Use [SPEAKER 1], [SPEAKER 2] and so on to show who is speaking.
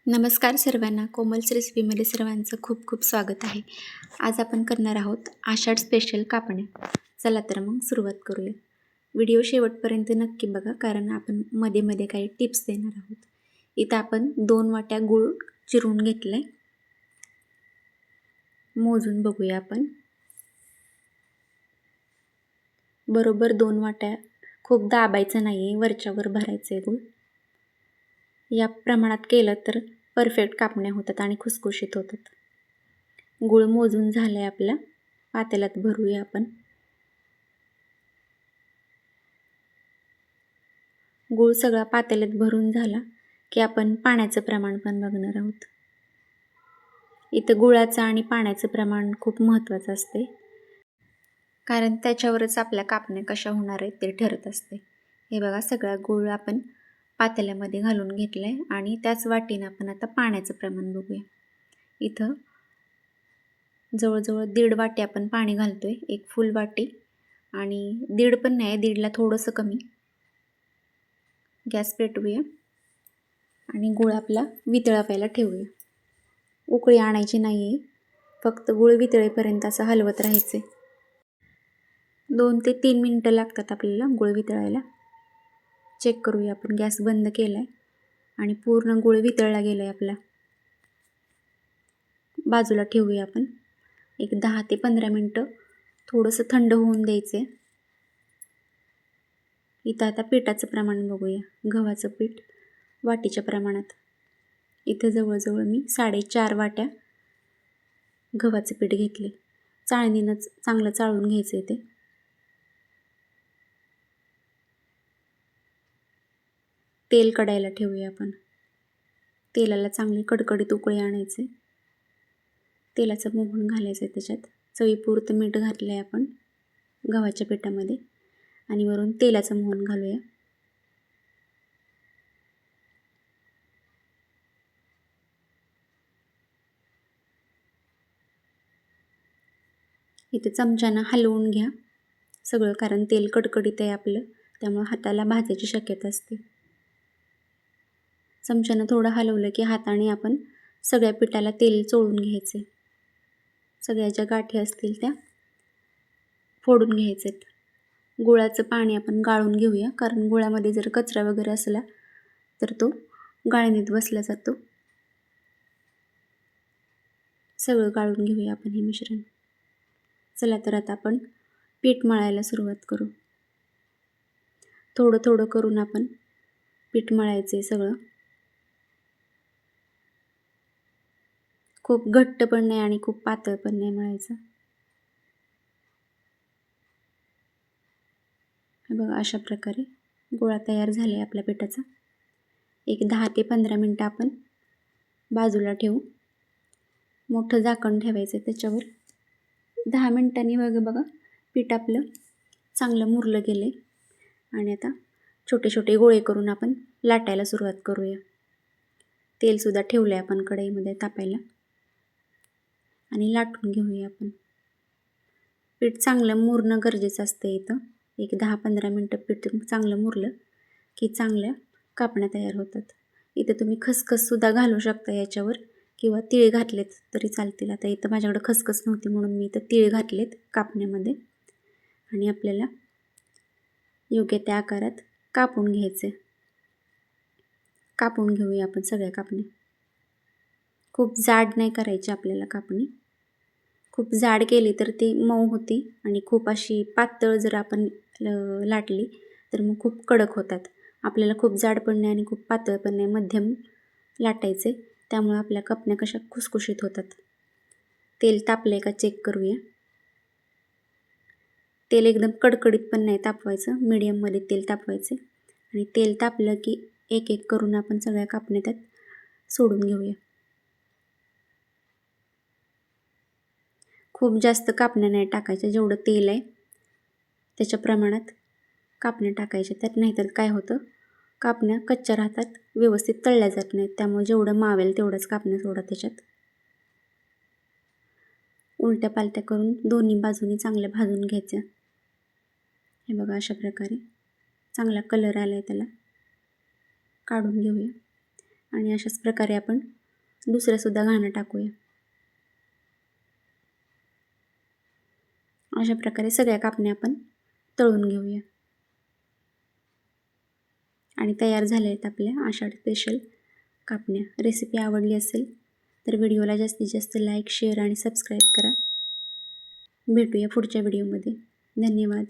[SPEAKER 1] नमस्कार सर्वांना, कोमल्स रेसिपीमध्ये सर्वांचं खूप खूप स्वागत आहे. आज आपण करणार आहोत आषाढ स्पेशल कापण्या. चला तर मग सुरुवात करूया. व्हिडिओ शेवटपर्यंत नक्की बघा, कारण आपण मध्ये मध्ये काही टिप्स देणार आहोत. इथं आपण 2 वाट्या गूळ चिरून घेतलं आहे. मोजून बघूया आपण. बरोबर 2 वाट्या. खूप दाबायचं नाही आहे, वरच्यावर भरायचं आहे गूळ. या प्रमाणात केलं तर परफेक्ट कापण्या होतात आणि खुसखुशीत होतात. गूळ मोजून झालं आहे आपला. पातेल्यात भरूया आपण. गूळ सगळा पातेल्यात भरून झाला की आपण पाण्याचं प्रमाण पण बघणार आहोत. इथं गुळाचं आणि पाण्याचं प्रमाण खूप महत्त्वाचं असते, कारण त्याच्यावरच आपल्या कापण्या कशा होणार आहेत ते ठरत असते. हे बघा, सगळा गूळ आपण पातेल्यामध्ये घालून घेतला आहे आणि त्याच वाटीनं आपण आता पाण्याचं प्रमाण बघूया. इथं जवळजवळ 1.5 वाटी आपण पाणी घालतो आहे. एक फुल वाटी, आणि 1.5 पण नाही, 1.5ला थोडंसं कमी. गॅस पेटवूया आणि गूळ आपला वितळायला ठेवूया. उकळी आणायची नाही आहे, फक्त गूळ वितळेपर्यंत असं हलवत राहायचे. 2 ते 3 मिनटं लागतात आपल्याला गूळ वितळायला. चेक करूया आपण. गॅस बंद केला आहे आणि पूर्ण गूळ वितळला गेला आहे आपला. बाजूला ठेवूया आपण. एक 10 ते 15 मिनटं थोडंसं थंड होऊन द्यायचं आहे. इथं आता पिठाचं प्रमाण बघूया. गव्हाचं पीठ वाटीच्या प्रमाणात. इथं जवळजवळ मी 4.5 वाट्या गव्हाचं पीठ घेतले. चाळणीनंच चांगलं चाळून घ्यायचं आहे ते. तेल कढायला ठेवूया आपण. तेलाला चांगली कडकडीत उकळी आणायचे. तेलाचं मोहन घालायचं आहे त्याच्यात. चवीपुरतं मीठ घातलं आहे आपण गव्हाच्या पिठामध्ये, आणि वरून तेलाचं मोहन घालूया. इथे चमच्यानं हलवून घ्या सगळं, कारण तेल कडकडीत आहे आपलं, त्यामुळे हाताला भाजायची शक्यता असते. चमच्यानं थोडं हलवलं की हाताने आपण सगळ्या पिठाला तेल चोळून घ्यायचे. सगळ्या ज्या गाठी असतील त्या फोडून घ्यायचेत. गुळाचं पाणी आपण गाळून घेऊया, कारण गुळामध्ये जर कचरा वगैरे असला तर तो गाळणीत बसला जातो. सगळं गाळून घेऊया आपण हे मिश्रण. चला तर आता आपण पीठ मळायला सुरुवात करू. थोडं थोडं करून आपण पीठ मळायचं आहे सगळं. खूप घट्ट पण नाही आणि खूप पातळ पण नाही मळायचं. हे बघा, अशा प्रकारे गोळा तयार झाला आहे आपल्या पिठाचा. एक 10 ते 15 मिनटं आपण बाजूला ठेवू. मोठं झाकण ठेवायचं आहे त्याच्यावर. 10 मिनटांनी बघा पीठ आपलं चांगलं मुरलं गेलं आहे. आणि आता छोटे छोटे गोळे करून आपण लाटायला सुरुवात करूया. तेलसुद्धा ठेवलं आहे आपण कढईमध्ये तापायला, आणि लाटून घेऊया आपण. पीठ चांगलं मुरणं गरजेचं असतं इथं. एक 10-15 मिनटं पीठ चांगलं मुरलं की चांगल्या कापण्या तयार होतात. इथं तुम्ही खसखससुद्धा घालू शकता याच्यावर, किंवा तीळ घातलेत तरी चालतील. आता इथं माझ्याकडे खसखस नव्हती म्हणून मी इथं तीळ घातलेत कापण्यामध्ये. आणि आपल्याला योग्य त्या आकारात कापून घ्यायचे. कापून घेऊया आपण सगळ्या कापण्या. खूप जाड नाही करायची आपल्याला कापणी. खूप जाड केली तर ती मऊ होती, आणि खूप अशी पातळ जर आपण लाटली तर मग खूप कडक होतात. आपल्याला खूप जाड पण नाही आणि खूप पातळ पण नाही, मध्यम लाटायचे. त्यामुळे आपल्या कापण्या कशा खुसखुशीत होतात. तेल तापले का चेक करूया. तेल एकदम कडकडीत पण नाही तापवायचं, मीडियममध्ये तेल तापवायचे. आणि तेल तापलं की एक एक करून आपण सगळ्या कापण्या त्यात सोडून घेऊया. खूप जास्त कापण्या नाही टाकायच्या. जेवढं तेल आहे त्याच्या प्रमाणात कापण्या टाकायच्या त्यात, नाहीतर काय होतं, कापण्या कच्च्या राहतात, व्यवस्थित तळल्या जात नाहीत. त्यामुळे जेवढं मावेल तेवढंच कापण्या सोडा त्याच्यात. उलट्या पालट्या करून दोन्ही बाजूनी चांगल्या भाजून घ्यायच्या. हे बघा, अशा प्रकारे चांगला कलर आला आहे त्याला. काढून घेऊया. आणि अशाच प्रकारे आपण दुसरंसुद्धा घाणं टाकूया. अशा प्रकारे सगळ्या कापण्या आपण तळून घेऊया. आणि तयार झाल्या आहेत आपल्या आषाढ स्पेशल कापण्या. रेसिपी आवडली असेल तर व्हिडिओला जास्तीत जास्त लाईक, शेअर आणि सबस्क्राईब करा. भेटूया पुढच्या व्हिडिओमध्ये. धन्यवाद.